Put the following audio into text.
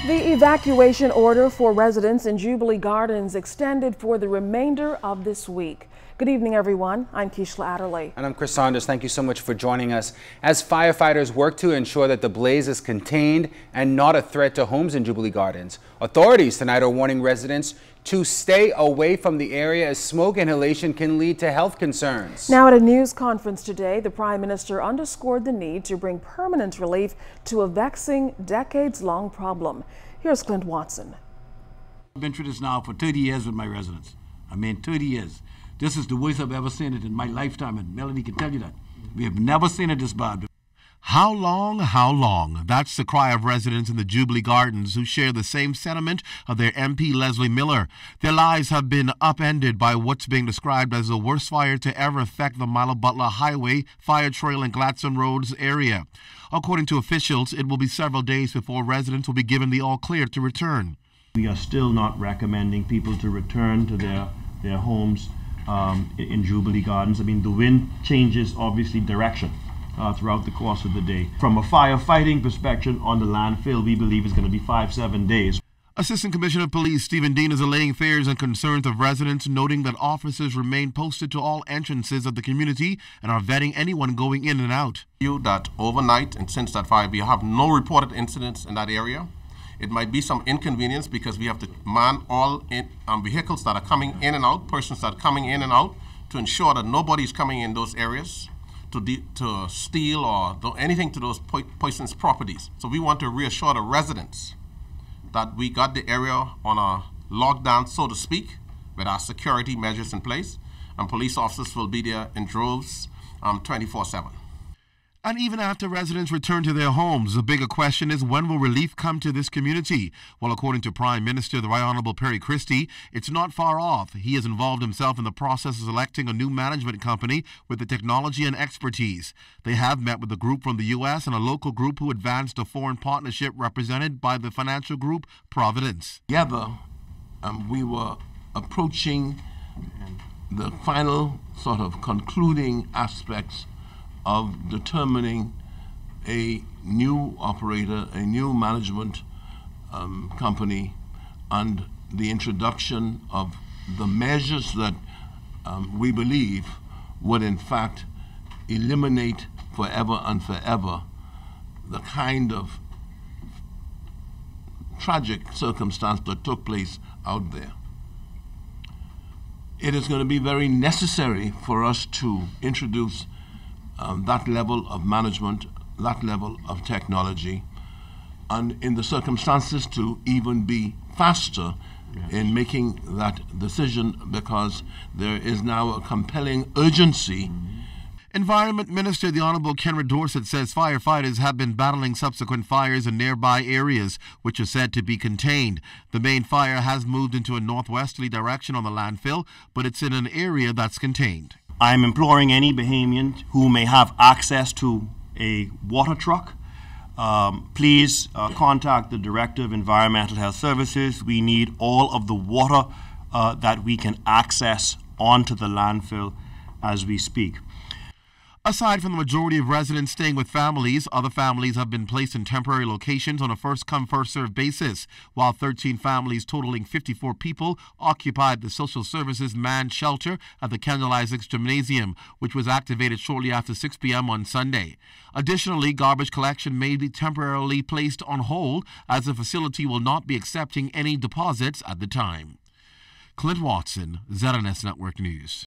The evacuation order for residents in Jubilee Gardens extended for the remainder of this week. Good evening, everyone. I'm Keishla Adderley. And I'm Chris Saunders. Thank you so much for joining us as firefighters work to ensure that the blaze is contained and not a threat to homes in Jubilee Gardens. Authorities tonight are warning residents to stay away from the area as smoke inhalation can lead to health concerns. Now, at a news conference today, the Prime Minister underscored the need to bring permanent relief to a vexing, decades-long problem. Here's Clint Watson. I've been through this now for 30 years with my residents. 30 years. This is the worst I've ever seen it in my lifetime, and Melanie can tell you that. We have never seen it this bad. How long, how long? That's the cry of residents in the Jubilee Gardens who share the same sentiment of their MP Leslie Miller. Their lives have been upended by what's being described as the worst fire to ever affect the Milo Butler Highway, Fire Trail and Gladstone Roads area. According to officials, it will be several days before residents will be given the all-clear to return. We are still not recommending people to return to their homes in Jubilee Gardens. The wind changes, obviously, direction throughout the course of the day. From a firefighting perspective on the landfill, we believe it's going to be 5-7 days. Assistant Commissioner of Police Stephen Dean is allaying fears and concerns of residents, noting that officers remain posted to all entrances of the community and are vetting anyone going in and out. That overnight and since that fire, we have no reported incidents in that area. It might be some inconvenience because we have to man all vehicles that are coming in and out, persons that are coming in and out, to ensure that nobody's coming in those areas to steal or do anything to those poisonous properties. So we want to reassure the residents that we got the area on a lockdown, so to speak, with our security measures in place, and police officers will be there in droves 24/7. And even after residents return to their homes, the bigger question is, when will relief come to this community? Well, according to Prime Minister the Right Honourable Perry Christie, it's not far off. He has involved himself in the process of selecting a new management company with the technology and expertise. They have met with a group from the U.S. and a local group who advanced a foreign partnership represented by the financial group Providence. Together, we were approaching the final sort of concluding aspects of determining a new operator, a new management company, and the introduction of the measures that we believe would in fact eliminate forever and forever the kind of tragic circumstance that took place out there. It is going to be very necessary for us to introduce that level of management, that level of technology, and in the circumstances to even be faster in making that decision, because there is now a compelling urgency. Environment Minister the Honourable Kenred Dorset says firefighters have been battling subsequent fires in nearby areas, which are said to be contained. The main fire has moved into a northwesterly direction on the landfill, but it's in an area that's contained. I'm imploring any Bahamian who may have access to a water truck, please contact the Director of Environmental Health Services. We need all of the water that we can access onto the landfill as we speak. Aside from the majority of residents staying with families, other families have been placed in temporary locations on a first-come, first-served basis, while 13 families totaling 54 people occupied the Social Services manned shelter at the Kendall Isaacs Gymnasium, which was activated shortly after 6 p.m. on Sunday. Additionally, garbage collection may be temporarily placed on hold, as the facility will not be accepting any deposits at the time. Clint Watson, ZNS Network News.